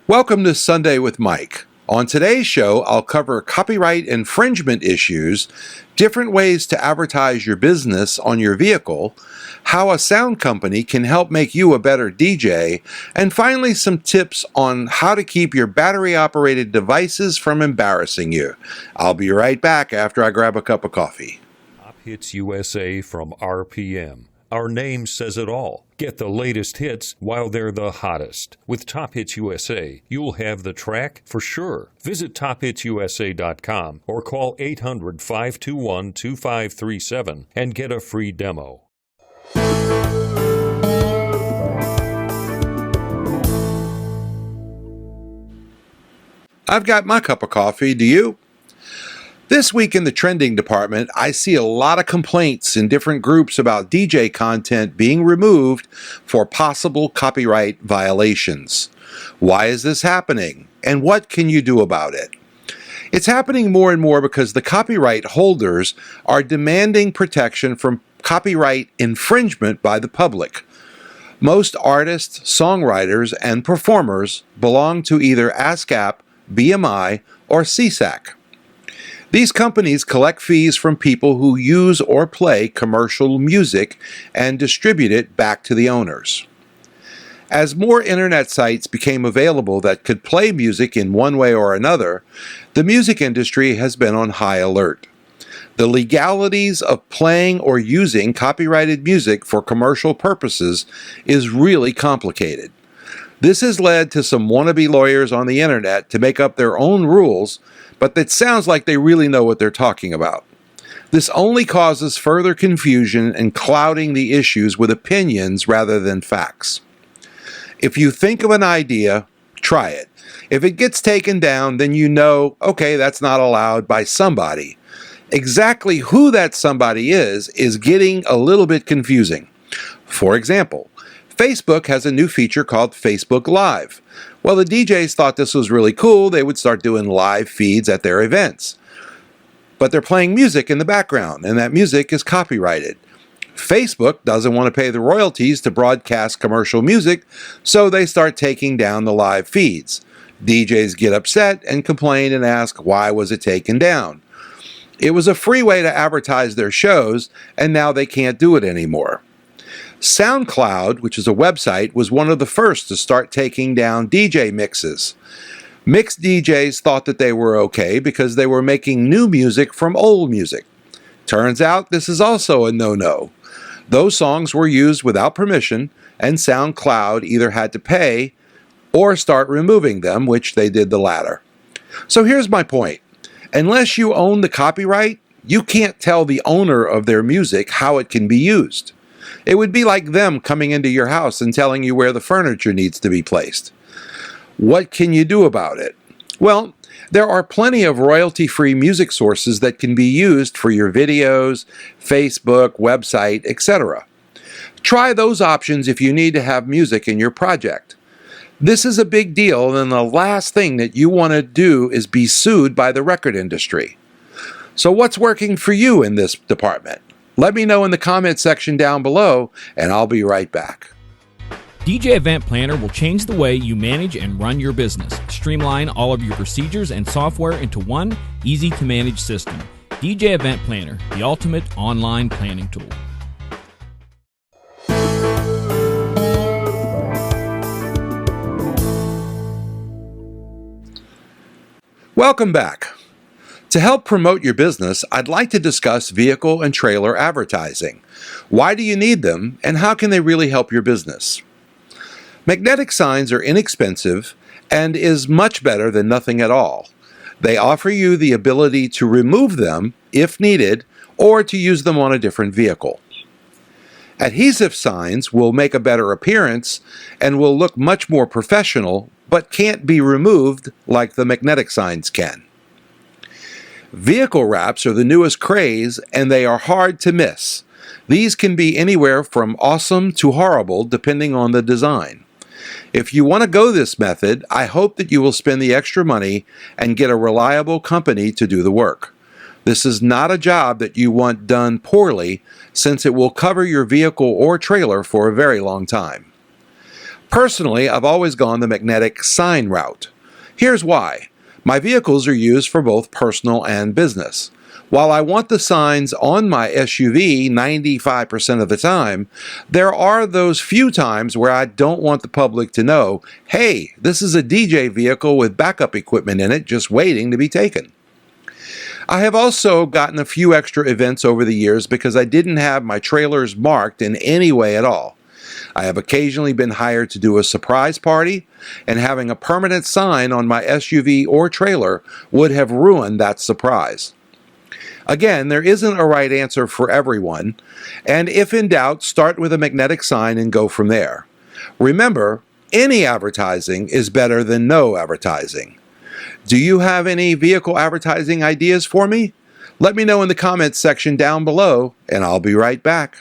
Welcome to Sunday with Mike. On today's show, I'll cover copyright infringement issues, different ways to advertise your business on your vehicle, how a sound company can help make you a better DJ, and finally some tips on how to keep your battery-operated devices from embarrassing you. I'll be right back after I grab a cup of coffee. Top Hits USA from RPM. Our name says it all. Get the latest hits while they're the hottest. With Top Hits USA, you'll have the track for sure. Visit tophitsusa.com or call 800-521-2537 and get a free demo. I've got my cup of coffee. Do you? This week in the trending department, I see a lot of complaints in different groups about DJ content being removed for possible copyright violations. Why is this happening? And what can you do about it? It's happening more and more because the copyright holders are demanding protection from copyright infringement by the public. Most artists, songwriters, and performers belong to either ASCAP, BMI, or SESAC. These companies collect fees from people who use or play commercial music and distribute it back to the owners. As more internet sites became available that could play music in one way or another, the music industry has been on high alert. The legalities of playing or using copyrighted music for commercial purposes is really complicated. This has led to some wannabe lawyers on the internet to make up their own rules, but it sounds like they really know what they're talking about. This only causes further confusion and clouding the issues with opinions rather than facts. If you think of an idea, try it. If it gets taken down, then you know, okay, that's not allowed by somebody. Exactly who that somebody is getting a little bit confusing. For example, Facebook has a new feature called Facebook Live. Well, the DJs thought this was really cool. They would start doing live feeds at their events. But they're playing music in the background, and that music is copyrighted. Facebook doesn't want to pay the royalties to broadcast commercial music, so they start taking down the live feeds. DJs get upset and complain and ask, why was it taken down? It was a free way to advertise their shows, and now they can't do it anymore. SoundCloud, which is a website, was one of the first to start taking down DJ mixes. Mixed DJs thought that they were okay because they were making new music from old music. Turns out this is also a no-no. Those songs were used without permission, and SoundCloud either had to pay or start removing them, which they did the latter. So here's my point. Unless you own the copyright, you can't tell the owner of their music how it can be used. It would be like them coming into your house and telling you where the furniture needs to be placed. What can you do about it? Well, there are plenty of royalty-free music sources that can be used for your videos, Facebook, website, etc. Try those options if you need to have music in your project. This is a big deal, and the last thing that you want to do is be sued by the record industry. So what's working for you in this department? Let me know in the comment section down below, and I'll be right back. DJ Event Planner will change the way you manage and run your business. Streamline all of your procedures and software into one easy-to-manage system. DJ Event Planner, the ultimate online planning tool. Welcome back. To help promote your business, I'd like to discuss vehicle and trailer advertising. Why do you need them, and how can they really help your business? Magnetic signs are inexpensive and is much better than nothing at all. They offer you the ability to remove them if needed, or to use them on a different vehicle. Adhesive signs will make a better appearance and will look much more professional, but can't be removed like the magnetic signs can. Vehicle wraps are the newest craze, and they are hard to miss. These can be anywhere from awesome to horrible depending on the design. If you want to go this method, I hope that you will spend the extra money and get a reliable company to do the work. This is not a job that you want done poorly, since it will cover your vehicle or trailer for a very long time. Personally, I've always gone the magnetic sign route. Here's why. My vehicles are used for both personal and business. While I want the signs on my SUV 95% of the time, there are those few times where I don't want the public to know, hey, this is a DJ vehicle with backup equipment in it just waiting to be taken. I have also gotten a few extra events over the years because I didn't have my trailers marked in any way at all. I have occasionally been hired to do a surprise party, and having a permanent sign on my SUV or trailer would have ruined that surprise. Again, there isn't a right answer for everyone, and if in doubt, start with a magnetic sign and go from there. Remember, any advertising is better than no advertising. Do you have any vehicle advertising ideas for me? Let me know in the comments section down below, and I'll be right back.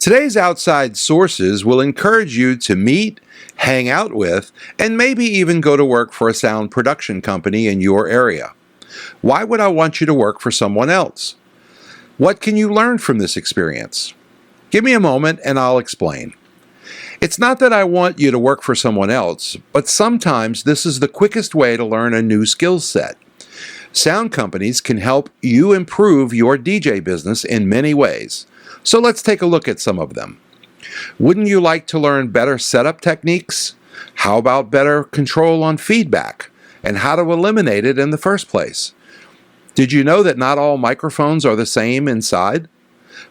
Today's outside sources will encourage you to meet, hang out with, and maybe even go to work for a sound production company in your area. Why would I want you to work for someone else? What can you learn from this experience? Give me a moment and I'll explain. It's not that I want you to work for someone else, but sometimes this is the quickest way to learn a new skill set. Sound companies can help you improve your DJ business in many ways. So let's take a look at some of them. Wouldn't you like to learn better setup techniques? How about better control on feedback and how to eliminate it in the first place? Did you know that not all microphones are the same inside?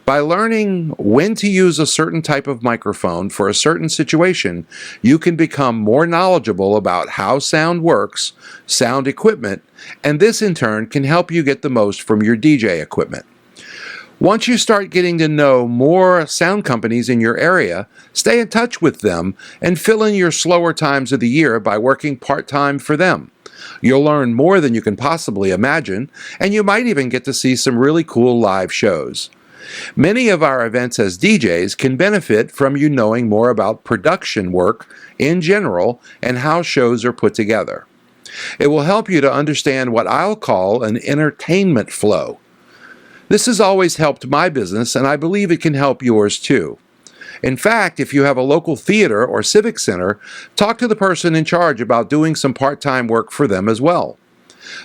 By learning when to use a certain type of microphone for a certain situation, you can become more knowledgeable about how sound works, sound equipment, and this in turn can help you get the most from your DJ equipment. Once you start getting to know more sound companies in your area, stay in touch with them and fill in your slower times of the year by working part-time for them. You'll learn more than you can possibly imagine, and you might even get to see some really cool live shows. Many of our events as DJs can benefit from you knowing more about production work in general and how shows are put together. It will help you to understand what I'll call an entertainment flow. This has always helped my business, and I believe it can help yours too. In fact, if you have a local theater or civic center, talk to the person in charge about doing some part-time work for them as well.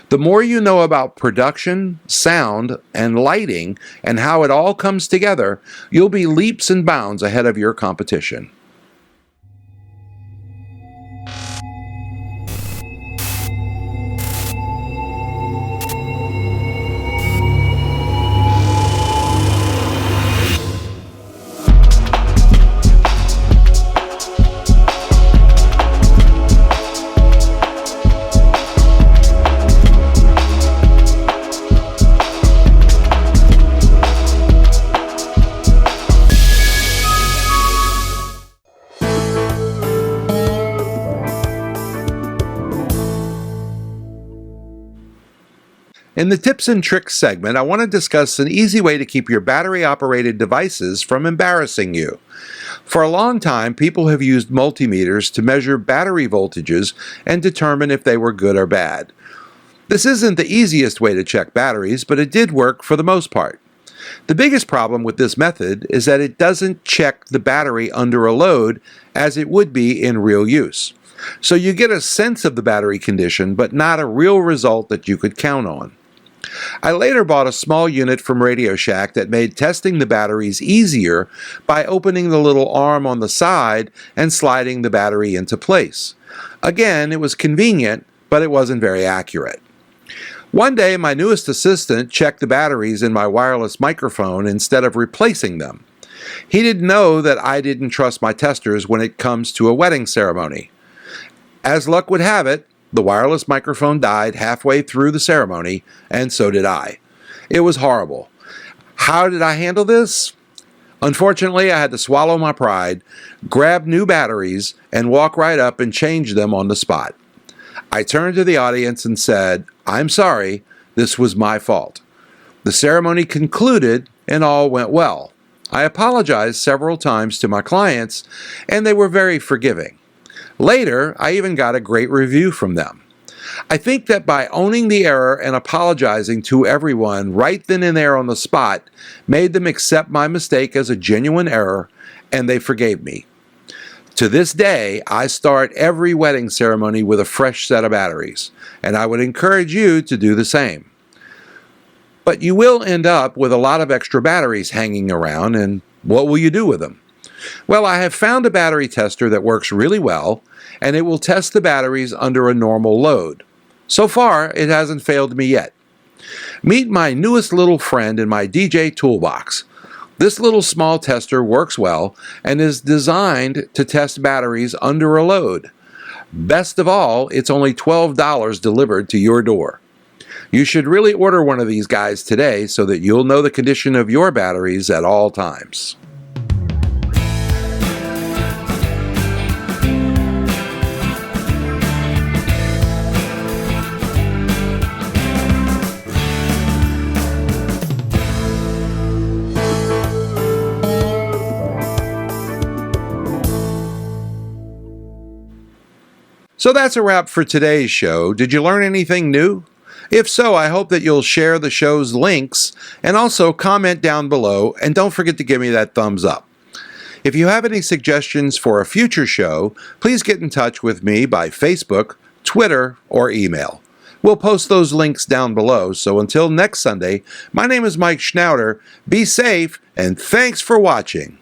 The more you know about production, sound, and lighting, and how it all comes together, you'll be leaps and bounds ahead of your competition. In the tips and tricks segment, I want to discuss an easy way to keep your battery-operated devices from embarrassing you. For a long time, people have used multimeters to measure battery voltages and determine if they were good or bad. This isn't the easiest way to check batteries, but it did work for the most part. The biggest problem with this method is that it doesn't check the battery under a load as it would be in real use. So you get a sense of the battery condition, but not a real result that you could count on. I later bought a small unit from Radio Shack that made testing the batteries easier by opening the little arm on the side and sliding the battery into place. Again, it was convenient, but it wasn't very accurate. One day, my newest assistant checked the batteries in my wireless microphone instead of replacing them. He didn't know that I didn't trust my testers when it comes to a wedding ceremony. As luck would have it, the wireless microphone died halfway through the ceremony, and so did I. It was horrible. How did I handle this? Unfortunately, I had to swallow my pride, grab new batteries, and walk right up and change them on the spot. I turned to the audience and said, "I'm sorry, this was my fault." The ceremony concluded and all went well. I apologized several times to my clients, and they were very forgiving. Later, I even got a great review from them. I think that by owning the error and apologizing to everyone right then and there on the spot made them accept my mistake as a genuine error, and they forgave me. To this day, I start every wedding ceremony with a fresh set of batteries, and I would encourage you to do the same. But you will end up with a lot of extra batteries hanging around, and what will you do with them? Well, I have found a battery tester that works really well, and it will test the batteries under a normal load. So far, it hasn't failed me yet. Meet my newest little friend in my DJ toolbox. This little small tester works well and is designed to test batteries under a load. Best of all, it's only $12 delivered to your door. You should really order one of these guys today so that you'll know the condition of your batteries at all times. So that's a wrap for today's show. Did you learn anything new? If so, I hope that you'll share the show's links and also comment down below, and don't forget to give me that thumbs up. If you have any suggestions for a future show, please get in touch with me by Facebook, Twitter, or email. We'll post those links down below, so until next Sunday, my name is Mike Schnauter. Be safe, and thanks for watching.